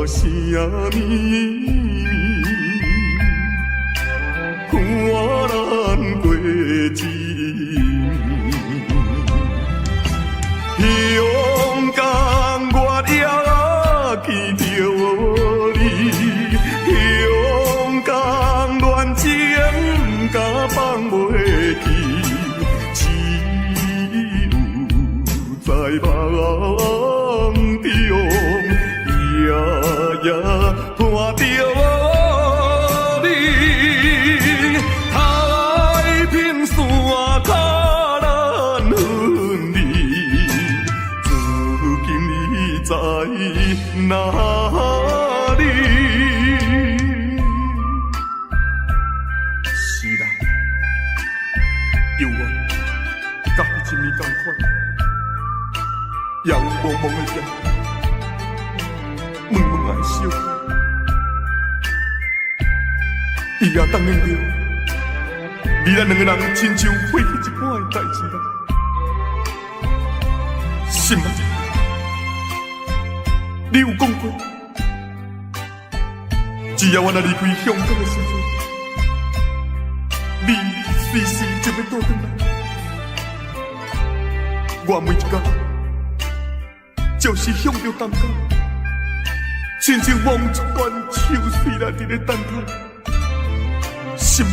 声咪咪，看咱过一年，勇敢我也见着你，勇敢恋情甲放袂记，只有在梦中。夜夜伴着你，太平山脚咱分离，如今你在哪里？是啦，犹原甲彼一年同款，阳蒙蒙的夜。问问爱惜，伊也当然着，你咱两个人亲像过去一半的代志啦，是吗？你有讲过，只要我若离开香港的时阵，你随时就要倒转来，我每一天就是向着东港。亲像望一款秋水来伫咧等待，心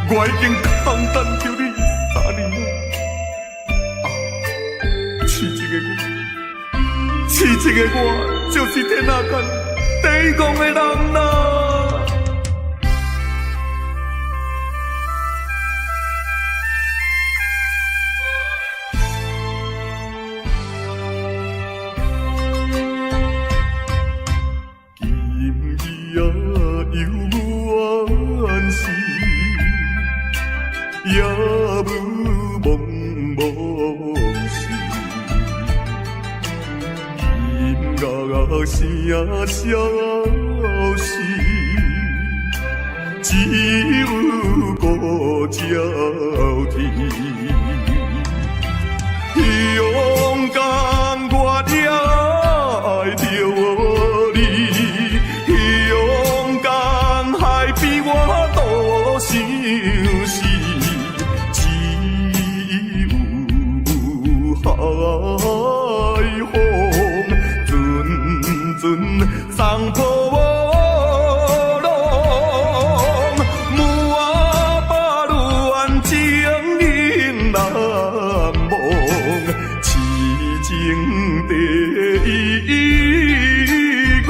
我已经空等着你3年了。痴情的我，就是天下间第一讲的人啦。也无梦梦事，音乐声消失，只有孤鸟啼。勇敢我也爱着你，勇敢还比我多想死。海风阵阵送破浪，满把恋情引难忘，痴情第一个。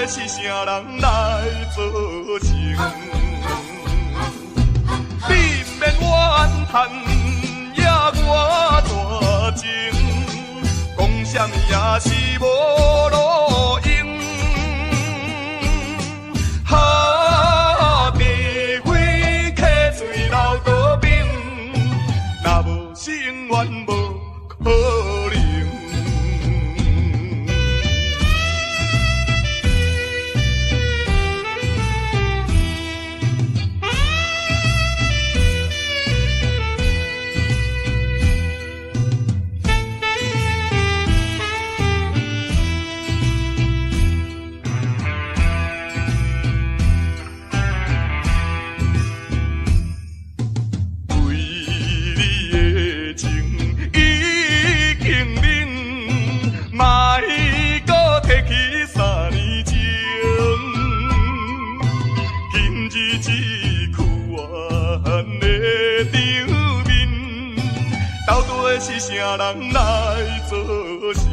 是啥人来做情？你不免怨叹，也我大情，讲啥物也是无路用。哈，地火客水流倒冰，若无是永远无可能。啥人来做成？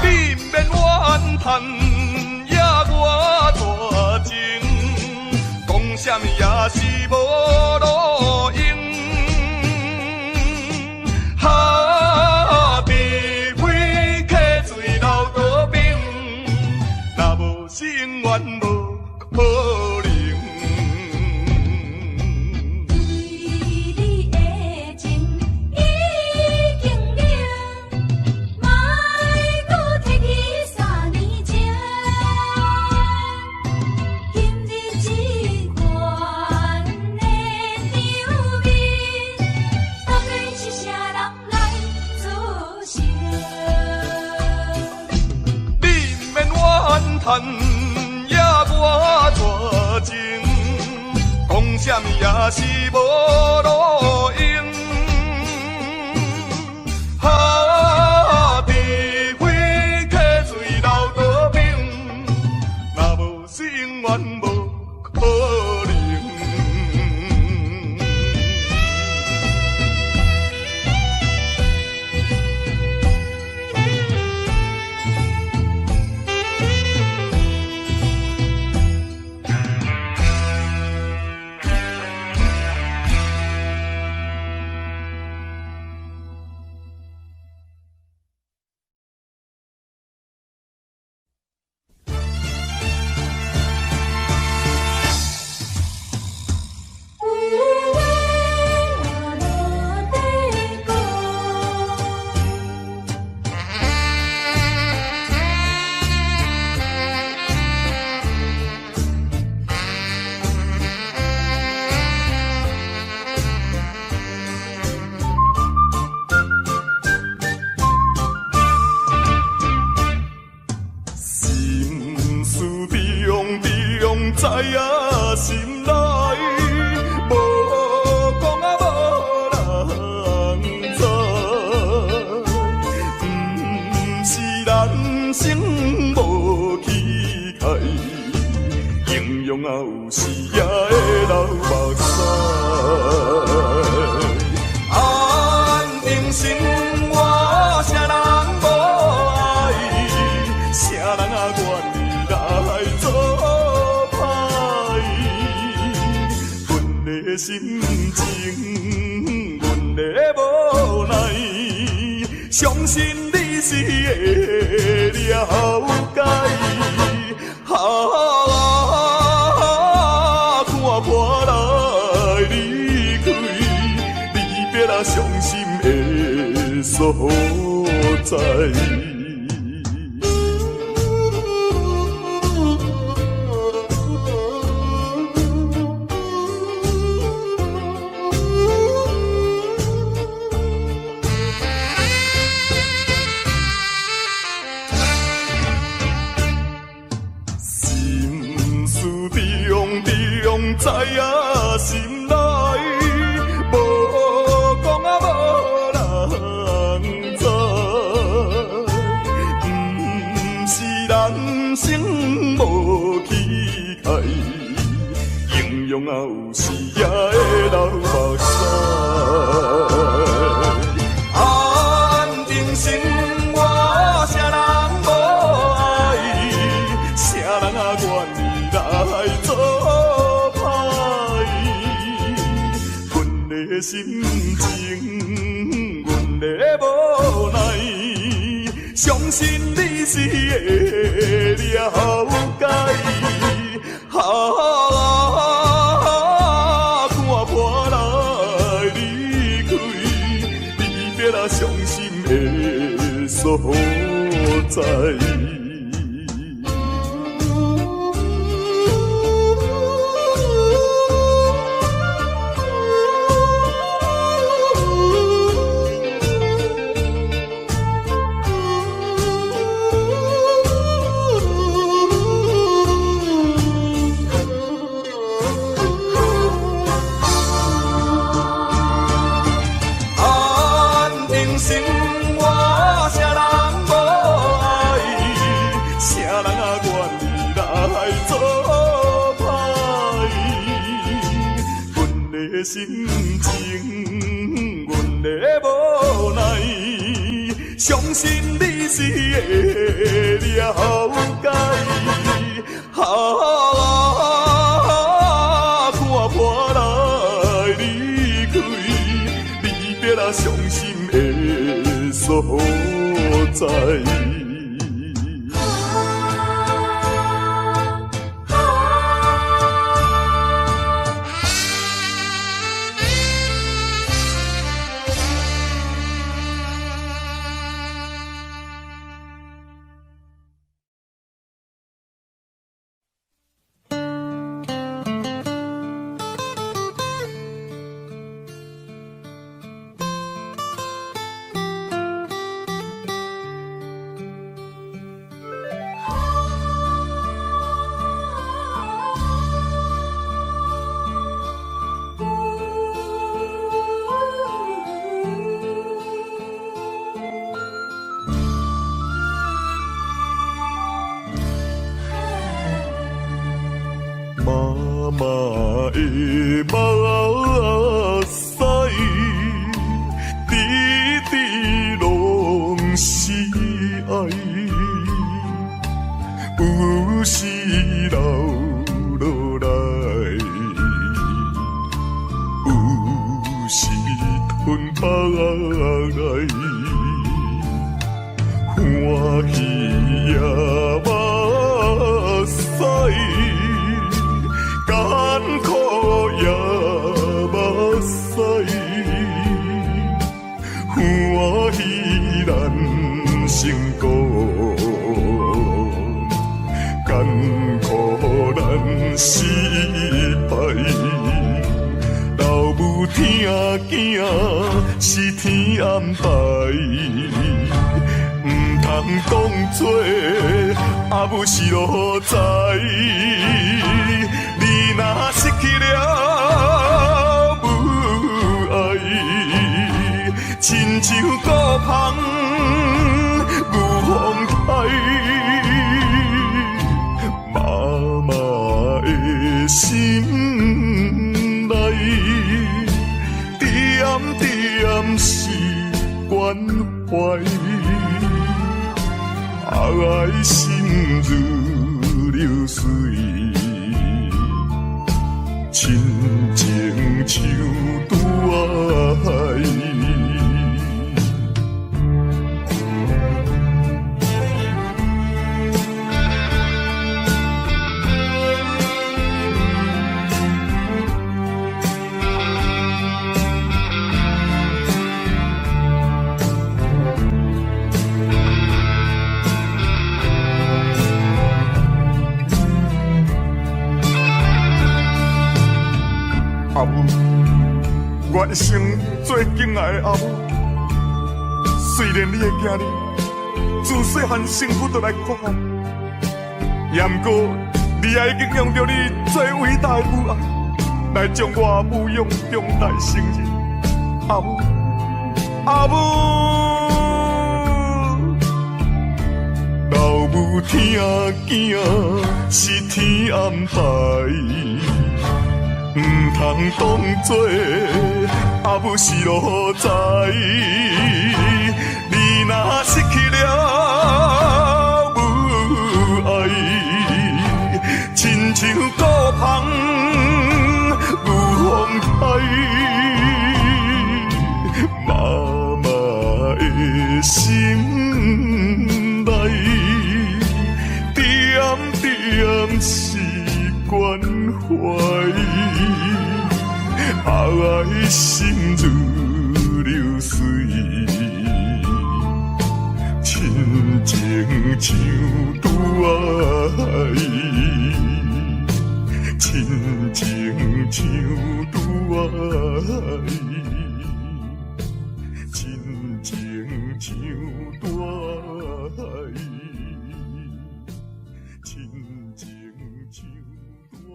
你免怨叹，也我大情，讲啥物也是无路用。哈，除非客水流多冰，若无是永远无可能。叹也我大情，讲啥物也是无路用。哈，除非客水流多冰，若无是永远无可能。知影心内，无讲啊无人知，不是人生无期待，形容啊有时也会流目屎。安定生活，啥人无爱，啥人啊愿意来做？心情，阮的无奈，相信你是会了解。看破来离开，离别啊伤心的所在。知影心内，无讲啊无人知，不是人生无期待，形容啊有时也会流目屎。安定生活，啥人无爱，啥人啊愿意来做？心情，阮的无奈，相信你是会了解。看破来离开，离别啊伤心的所在。心情，阮的无奈，相信你是会了解。啊，看破来离开，离别啊伤心的所在。妈妈的目屎，滴滴拢是爱，有时流落来，有时吞腹来，欢喜也目屎。艰苦也目屎，欢喜咱成功，艰苦咱失败。老母听囝是天安排，唔通讲做阿母是路在。你若失去了母爱，亲像孤芳有风台，妈妈的心内，点点是关怀，爱心如流水。亲情像拄爱，阿母，我一生最敬爱的阿母。虽然你的囝儿自细汉身躯就来看我，也毋过你也已经用着你最伟大的母爱来将我母养长大成人。阿母，阿母，老母听囝是天安排。唔通当作阿母是路在，你若失去了母爱，亲像孤芳有风台，妈妈的心内，点点是关怀。爱心如流水，亲情像拄爱，亲情像拄爱，亲情像拄爱，亲情像拄爱。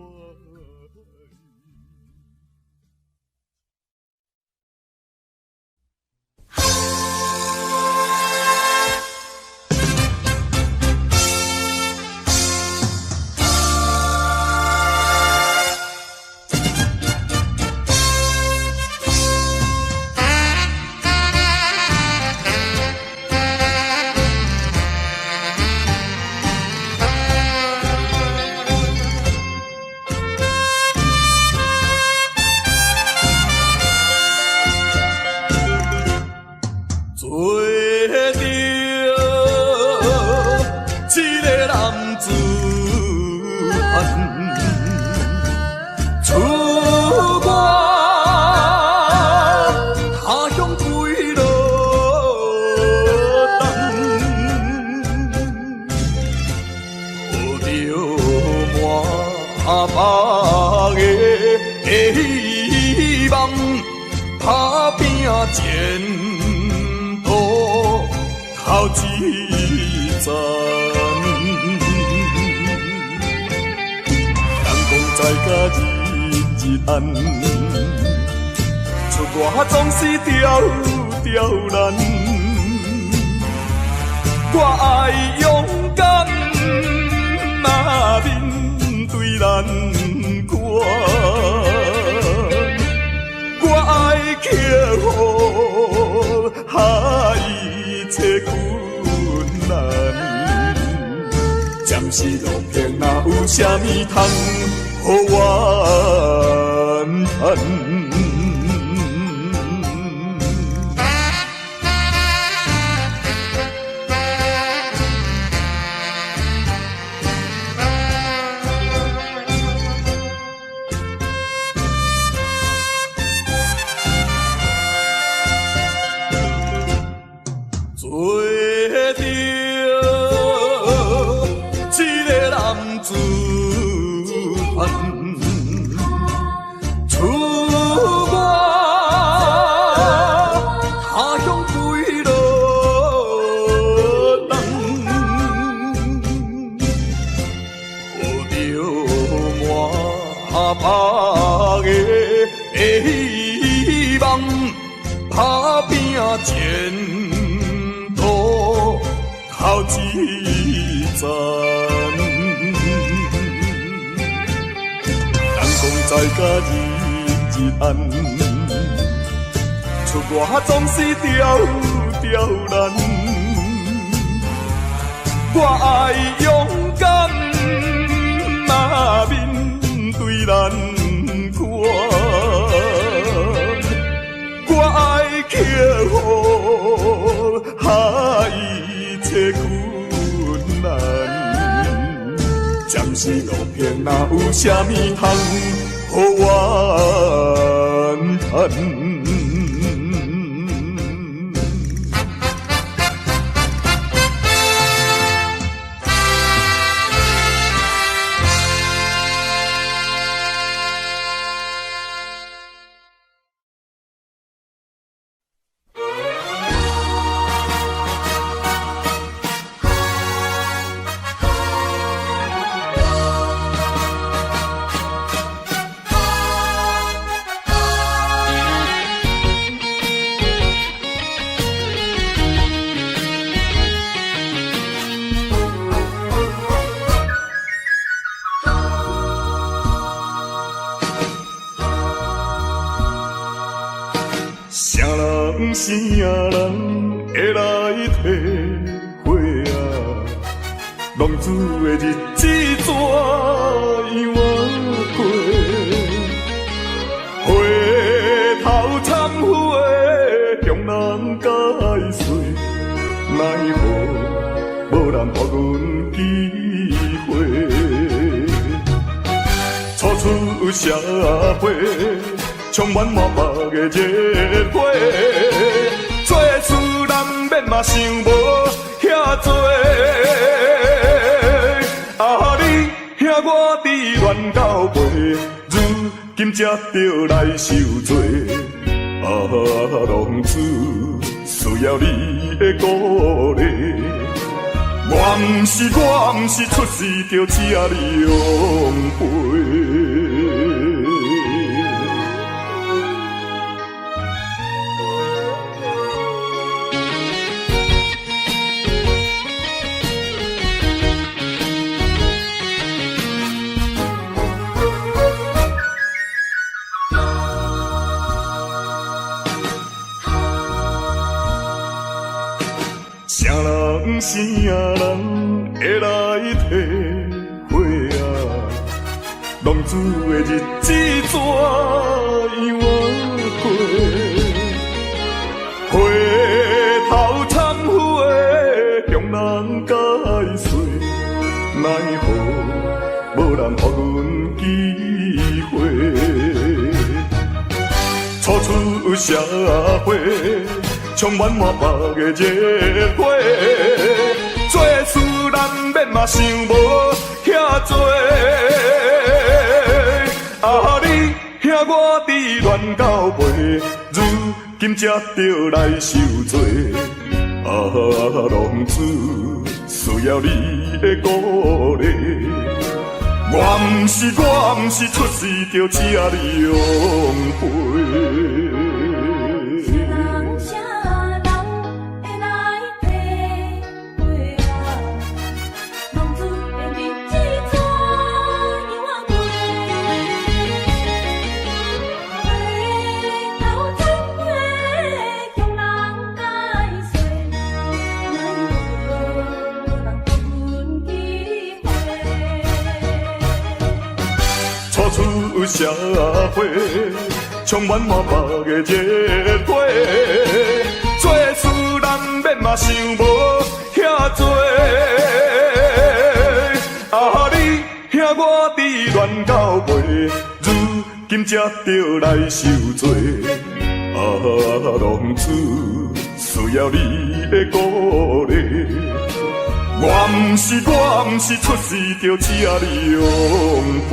着一个男子汉，出外他乡归路等，抱着满腹的希望，打拼前途头一站。在甲日暗，出外总是刁难。我爱勇敢，面对难关。我爱克服一切困難。暂时路边哪有啥物通？予我叹。做着一个男子汉，出外他乡归路等，抱着满腹的希望，打拼前途头一站。在甲日暗，出外总是刁难。我爱勇敢，面对难关。我爱克服一切困难。暂时路边哪有啥物通？予我叹。啥人啥人会来体会啊？浪子的日子怎样过？回头忏悔，向人解释，奈何无人予阮机会？初出社会。充满满腹的热火，做事难免嘛想无遐多。啊，你兄我伫乱交陪，如今才着来受罪。啊，浪子需要你的鼓励，我毋是出世着请你养陪。啥人啥人会来体会啊？浪子的日子怎样过？回头何，无人予阮机会。初出社会，充满满腹的热火，做事难免嘛想无遐多。啊，你兄我伫乱到尾，如今才着来受罪。啊，浪子需要你的鼓励。我毋是出世就请你养陪。出社会，充满满腹的热火，做事难免嘛想无遐多。啊，你兄我伫乱到尾，如今才着来受罪。啊，浪子需要你的鼓励。我毋是出世就请你养陪。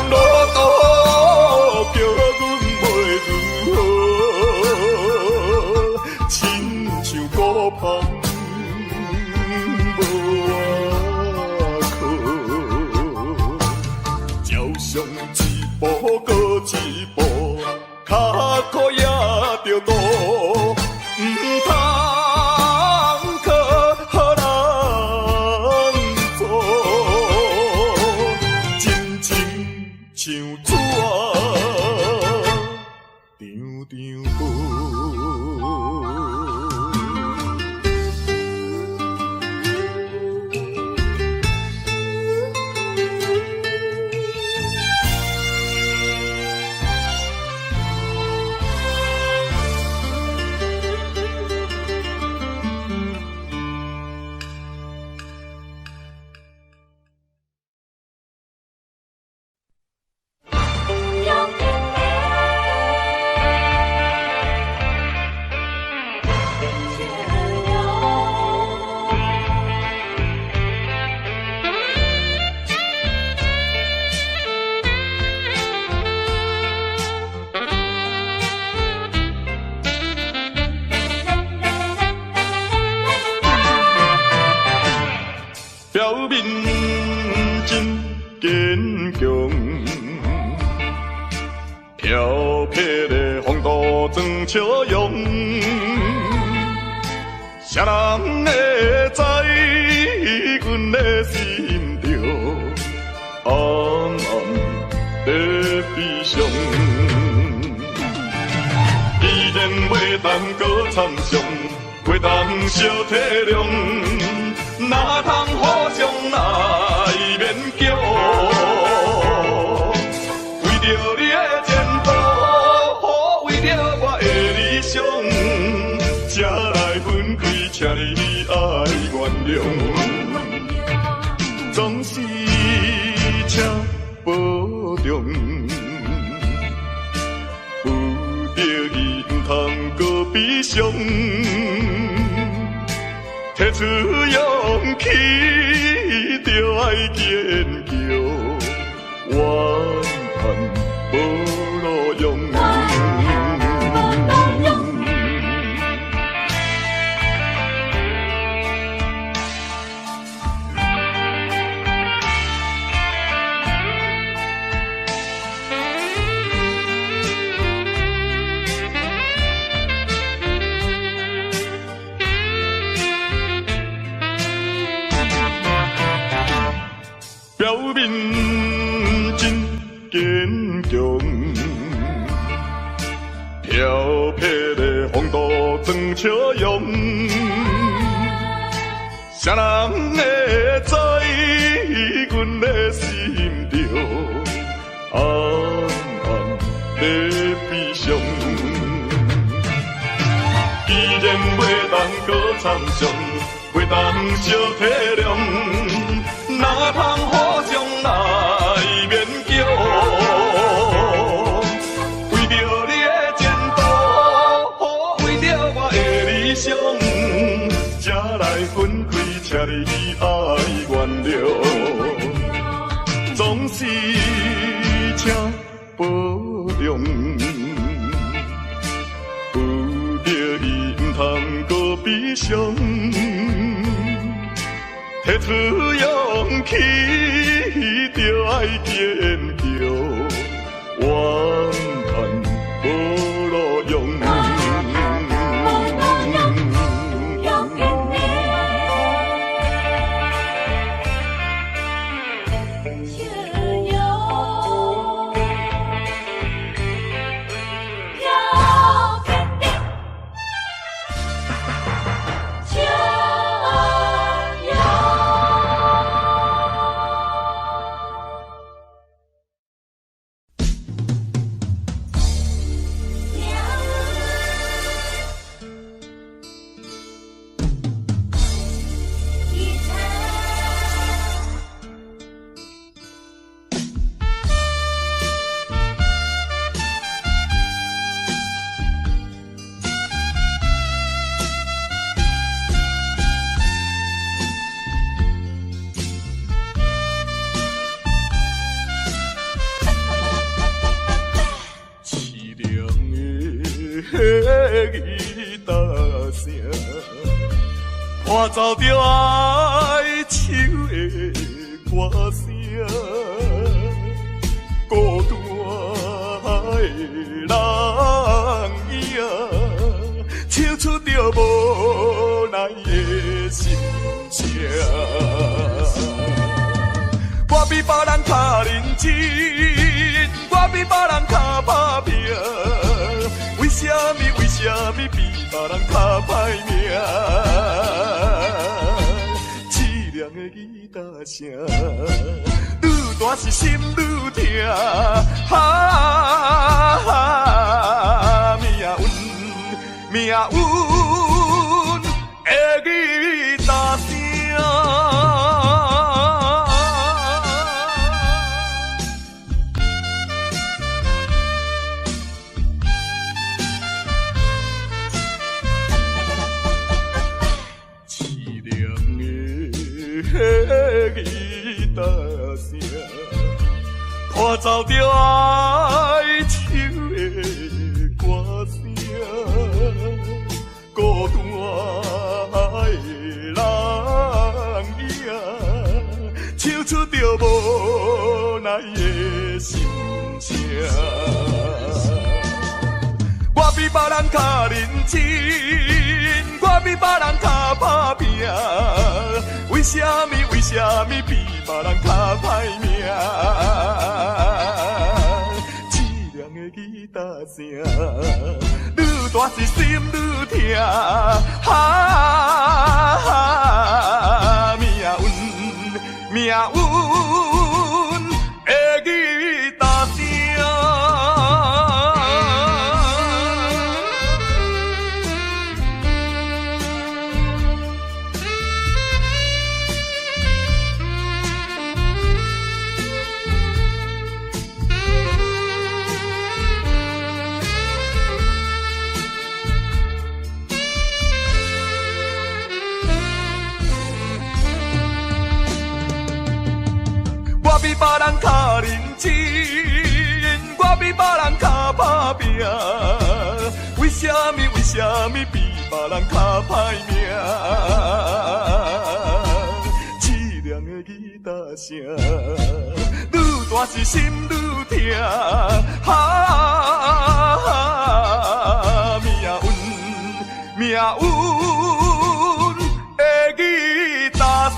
路途叫阮袂如何，亲像孤芳无靠，照常一步过一步，脚苦也着渡，唔通靠人做，真情像纸张张薄。表面真坚强，飘撇的风度装笑容，谁人会知阮的心着暗暗在悲伤？既然袂当搁参详，袂当小体谅。哪通互相来勉强？为着你的前途，为着我的理想，才来分开，请你爱原谅。总是请保重，有着伊唔通搁悲伤。提出勇气，就爱坚强，怨叹无路用。表面真坚强，飘撇的风度装笑容，谁人会知阮的心着暗暗在悲伤？既然袂当搁参详，袂当小体谅。哪通互相来勉强？为着你的前途，为着我的理想，才来分开，请你爱原谅。总是请保重，有着伊唔通搁悲伤。提出勇气，就爱坚强，怨叹无路用。吉他声，伴奏着哀愁的歌声，孤单的人影，唱出着无奈的心情。我比别人较认真，我比别人较打拼，为什么比别人较歹命？凄凉的吉他声，愈大是心愈痛。命运的吉他声。吉他声，伴奏着哀愁的歌声，孤单的人影，唱出着无奈的心情。我比别人较认真，我比别人较打拼，为什么比别人较歹命？凄凉的吉他声，愈大是心愈痛。命运的吉他声。我比别人较认真，我比别人较打拼，为什么比别人较歹命？凄凉的吉他声，愈大是心愈痛。命运的吉他声。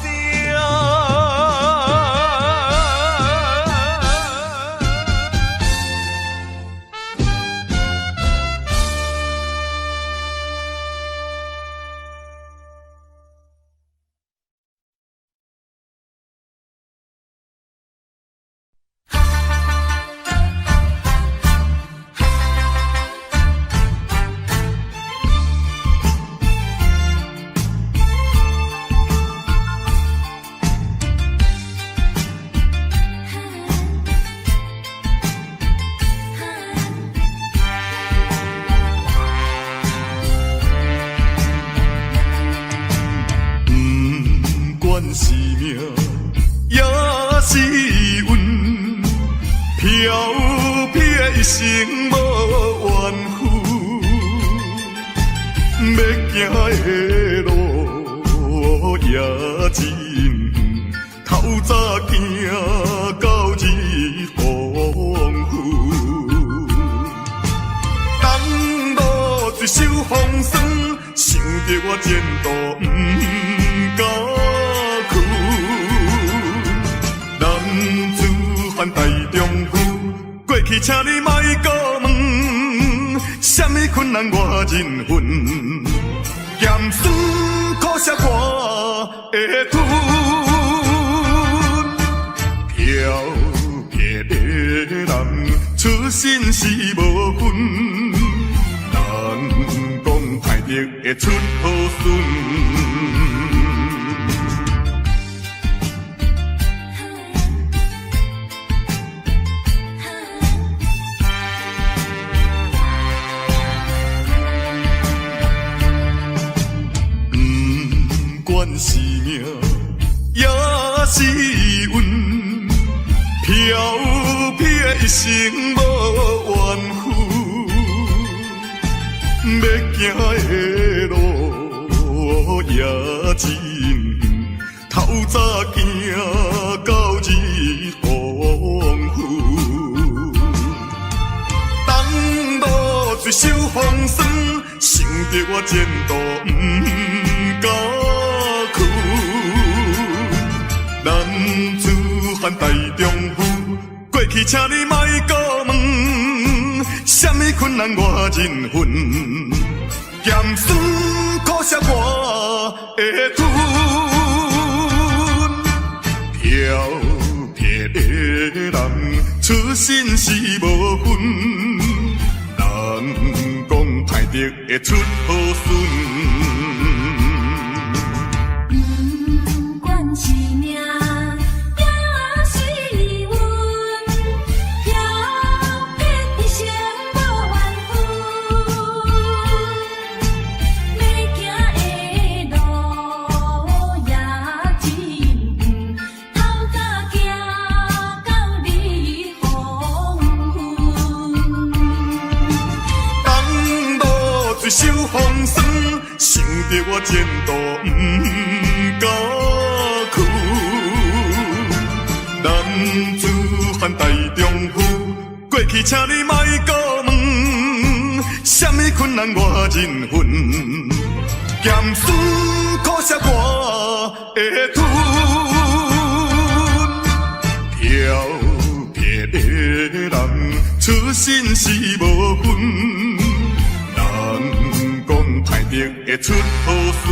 是命，也是运，飘撇的一生无怨妇，要行的路也真远，透早行到日黄昏，当路一手风霜，想着我前途不甘。犯大丈夫，过去请你莫搁问，什么困难我忍恨，咸酸苦涩我会吞，飘撇的人出身是无分，人讲歹得会出好孙。是命，也是运，飘撇的一生无怨妇，要行的路也真远，透早行到日黄昏。当路水手风霜，想着我前途不敢去。男子汉大丈夫，过去请你莫搁问，什么困难我忍份，咸酸苦涩我会吞。挑撇的人出身是无分，人讲歹得会出好孙。水手风霜，想着我前途不敢去。男子汉大丈夫，过去请你莫搁问，什么困难我忍份，咸酸苦涩我会吞。挑撇的人出身是无分。人讲歹得会出好孙。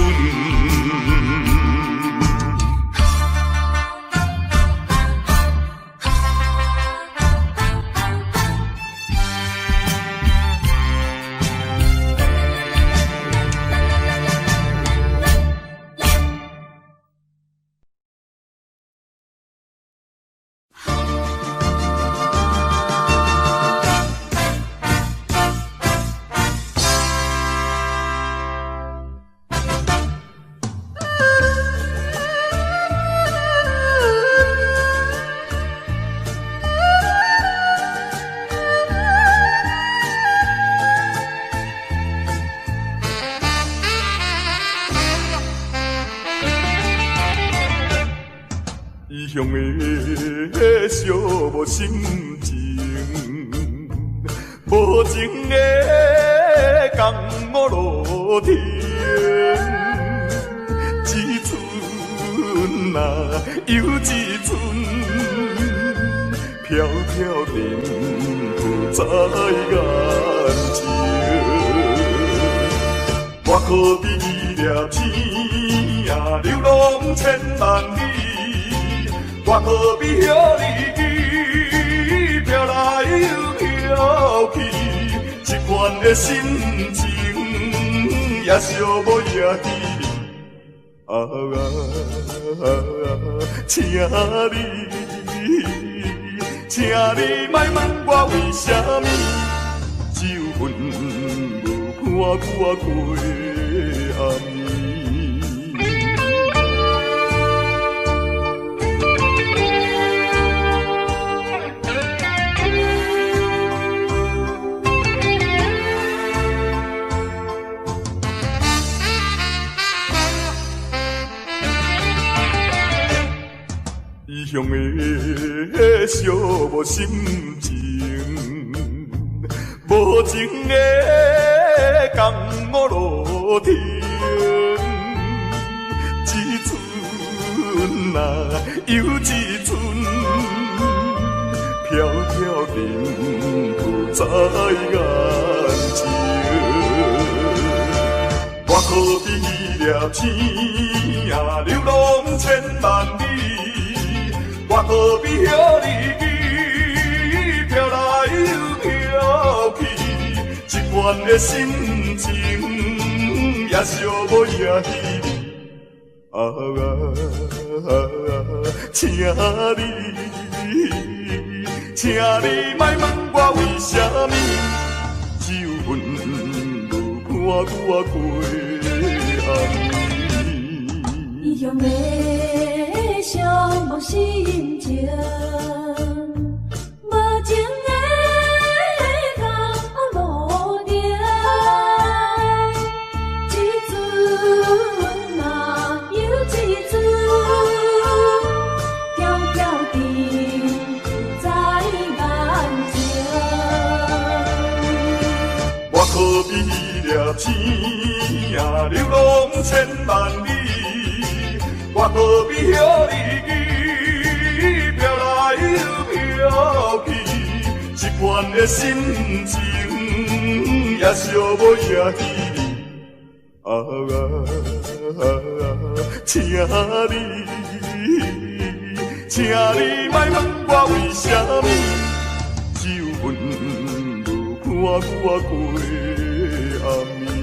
异乡的寂寞心情，无情的江湖路天，一寸啊又一寸，飘飘沉浮在眼前。我可比伊掠天啊，流浪千万里。我可比遐日飘来又飘去，一款的心情也寂寞也稀微。请你莫问我为什么，只有阮无伴我过暗暝。异乡的寂寞心情，无情的江湖路天，一寸啊又一寸，飘飘沉浮在眼前。我可比伊掠天啊，流浪千万里。我可比遐日飘来又飘去，一款的心情也寂寞也稀微。请你莫问我为什么，只有阮无伴我过暗暝。异乡的寂寞心情，无情的江湖路程，了天啊，流浪千万里，我何必向你飘来又飘去？这款的心情也寂寞也稀微。请你莫问我为什么，只有阮无看我过暗暝。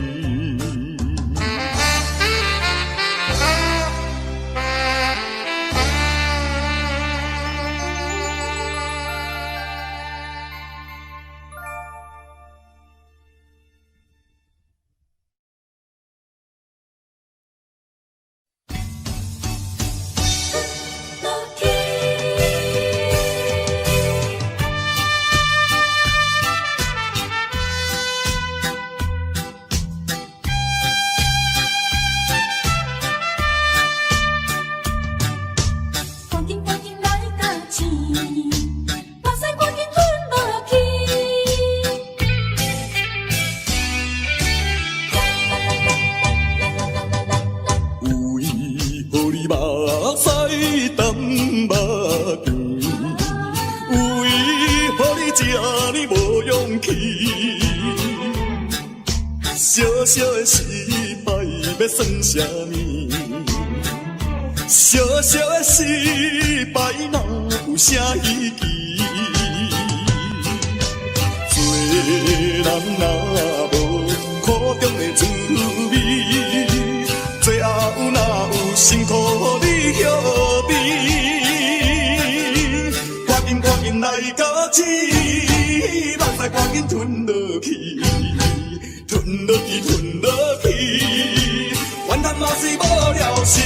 小小的失败要算啥物？小小的失败哪有啥意义？做人若无苦中的滋味，最后哪有辛苦你晓得？赶紧来到此，目屎赶紧吞落去。吞落去，怨叹嘛是无了时，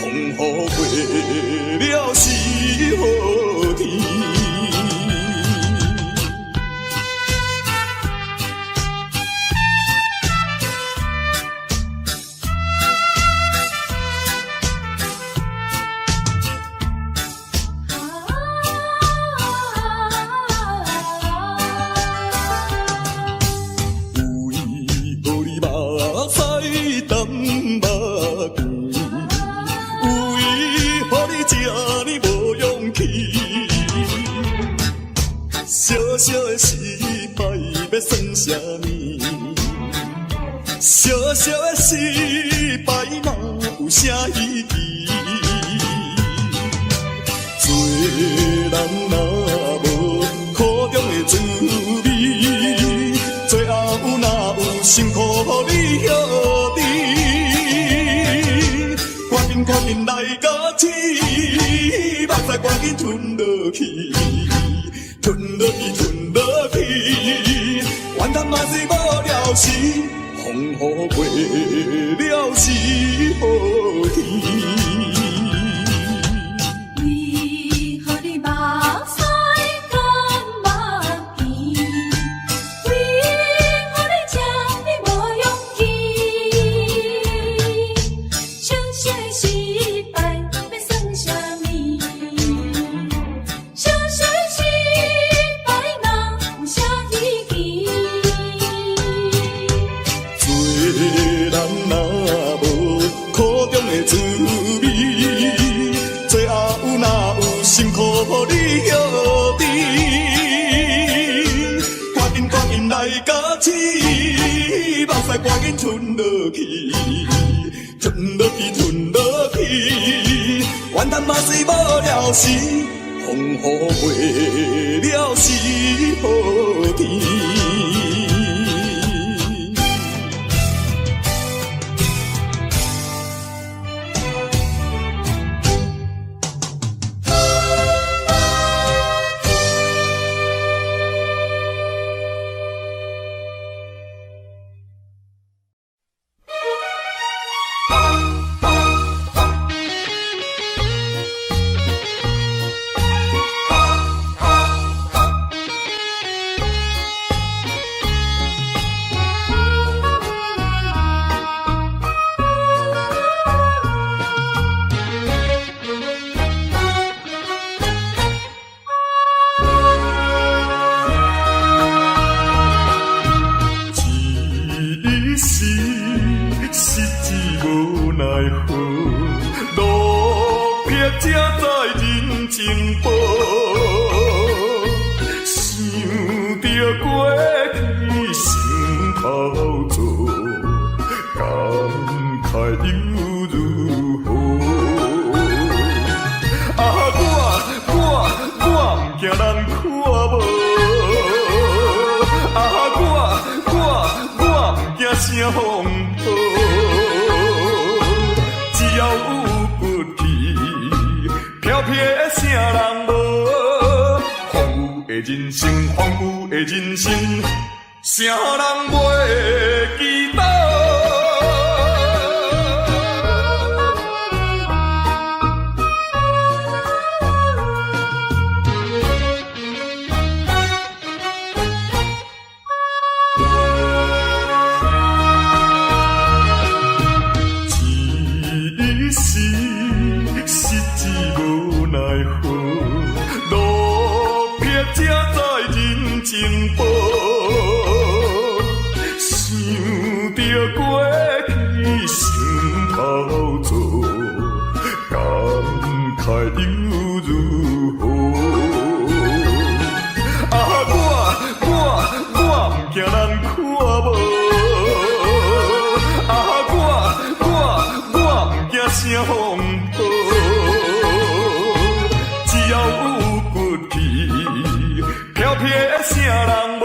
风雨过了是好天。小小的失败要算啥物？小小的失败哪有啥意义？做人若无苦中的滋味，最后哪有辛苦你晓得？赶紧来到此，目屎赶紧吞落去。吞落去，怨叹嘛是无了时，风雨过了是好天。为何你目屎干目甜？为何你这呢无勇气？小小的失败要算啥物？小小的失滋味，最后哪有辛苦你晓得？赶紧来到此，目屎赶紧吞落去，吞落去，怨叹嘛是无了时，风雨过了是好天。才知人情薄。想着过去心头做，感慨又如何？我不惊人看无，我不惊声风波，只要有骨气，飘飘的啥人无？荒芜的人生，荒芜的人生，啥人袂记得？情薄，想着过去心头做，感慨又如何？我不惊人看无，我不惊声风波，只要有骨气。飘飘的啥人无？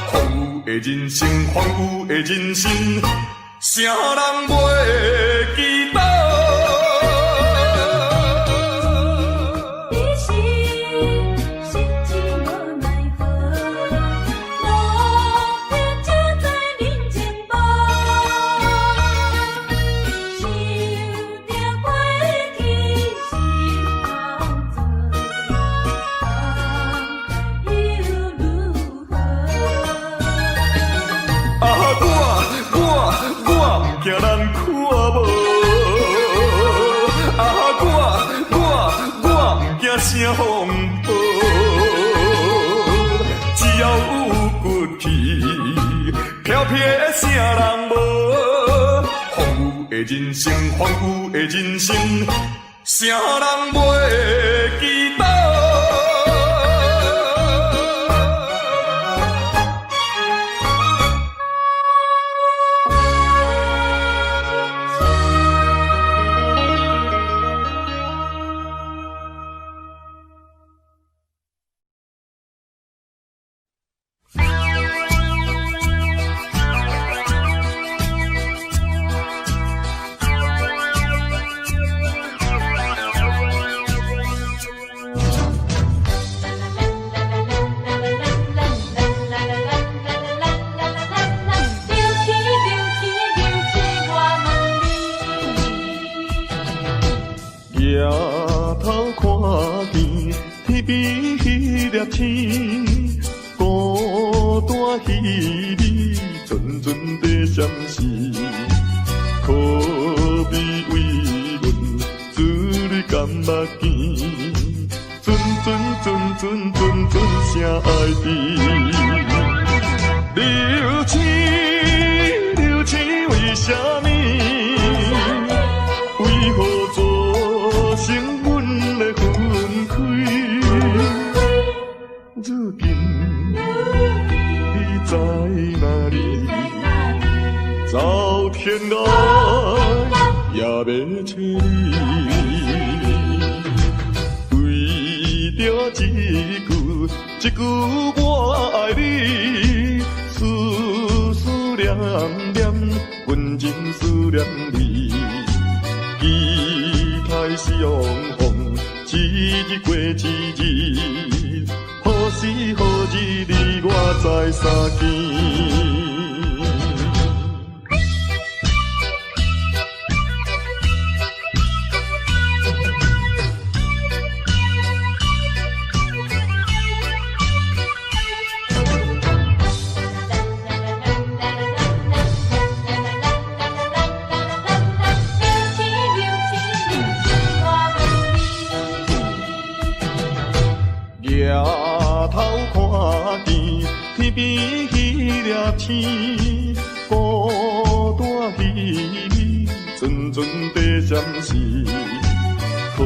荒芜的人生，荒芜的人生，啥人袂记得？惊人看无，我不惊声风波，只要有骨气，飘飘的啥人无？荒芜的人生，荒芜的人生，啥人袂记得？抬头看见天边迄粒星，孤单稀微，阵阵地闪烁。可比为阮珠泪甘目见，阵声爱甜。流星为什么？为何做成阮的分开？如今你在哪里？走天涯也要找你。为着一句我爱你，思念，阮真思念你。期待相逢，一日过一日，何时何日你我再相见？抬头看见天边迄粒星，孤单稀微，阵阵地闪烁。可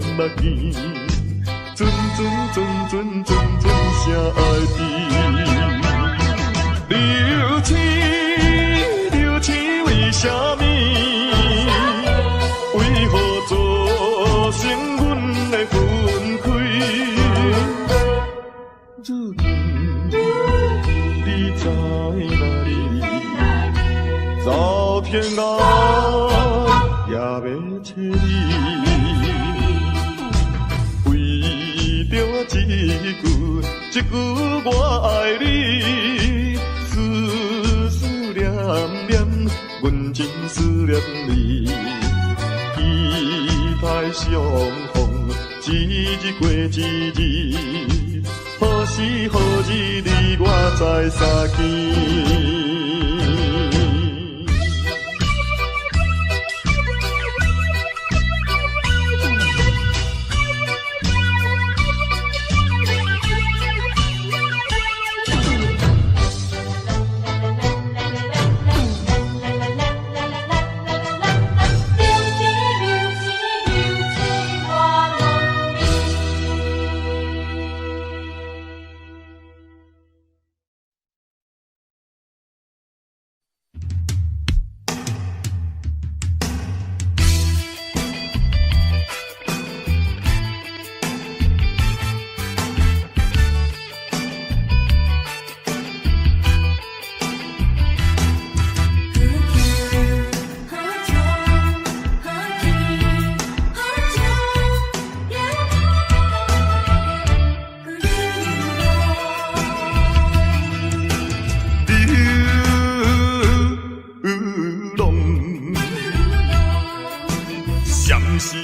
目镜，阵谁爱甜？流星为什么？为何造成阮的分开？如今你知哪里？走天涯也要找你，为着一句我爱你，思念，阮真思念你，期待相逢，一日过一日，何时何日你我再相见？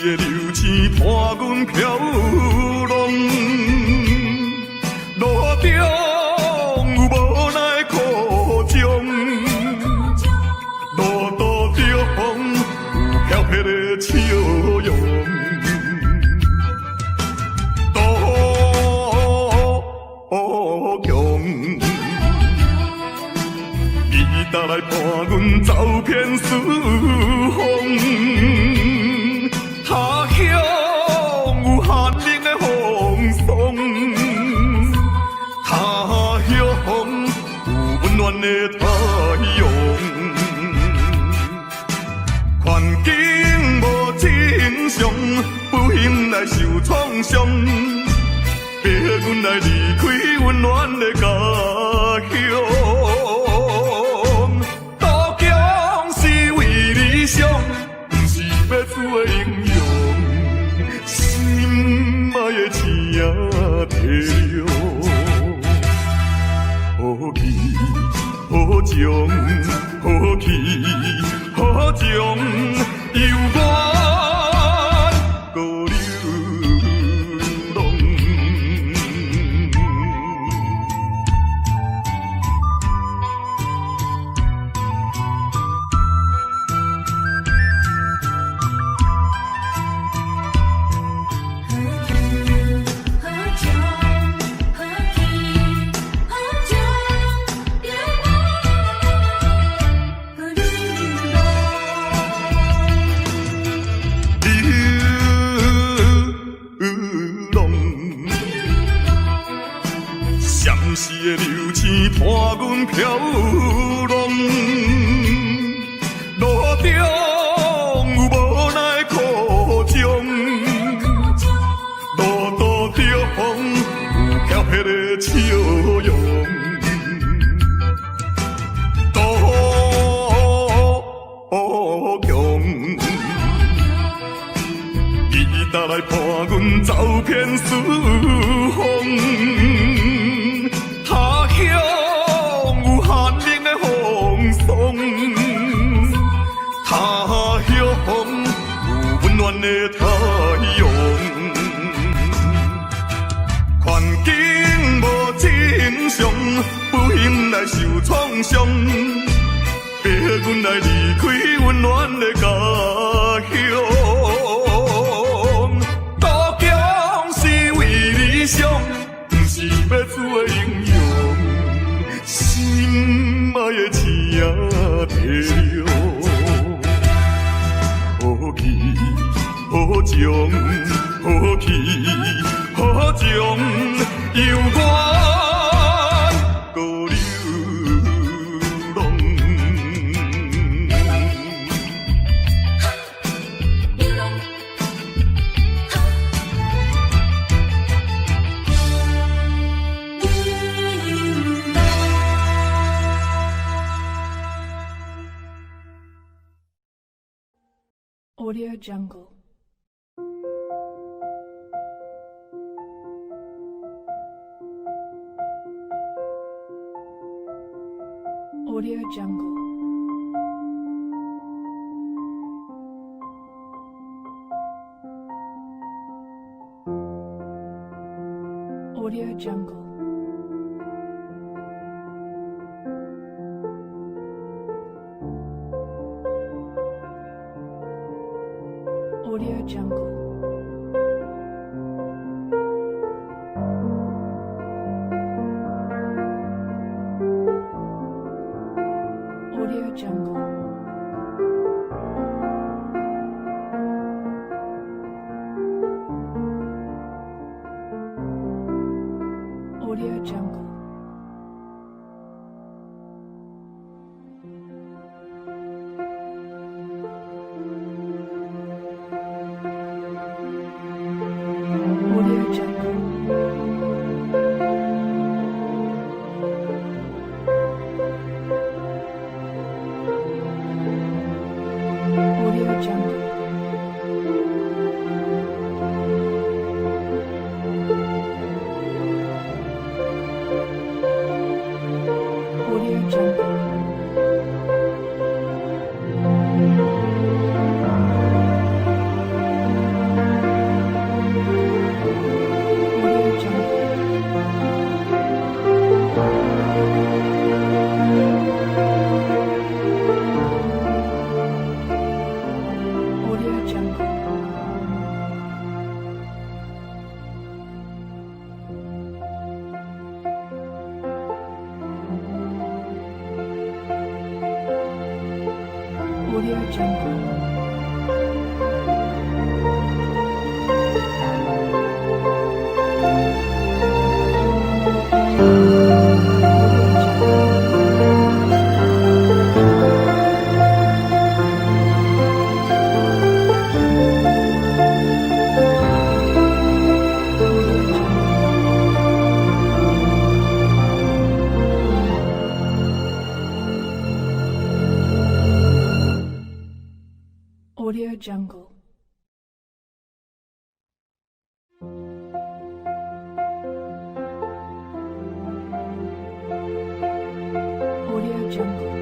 的流星伴阮飘浪，路中有无奈苦衷，路途中有飘撇的笑容，多强，你带来伴阮走遍四方。他乡有寒冷的风霜，他乡有温暖的太阳。环境无正常，不幸来受创伤，逼阮来离开温暖的家乡。渡江是为理想，不是要做的英雄。心爱的星仔地了，好气好情好气好情，犹原搁流浪。闪烁的流星伴阮飘浪，路中有无奈苦衷，路途中有飘撇的笑容，多强，你带来伴阮走遍四方。他乡有寒冷的风霜，他乡有温暖的太阳。环境无正常，不幸来受创伤，逼阮来离开温暖的家乡。渡江是为理想，不是要做的英雄。心爱的星仔地了，好气好情。好气好情犹原搁流浪。Audio Jungle. Audio Jungle. Audio Jungle. Audio Jungle. Audio Jungle. Audio Jungle. Audio Jungle. Audio Jungle. Audio Jungle. Audio Jungle. Audio Jungle. Audio Jungle. Audio Jungle. Audio Jungle.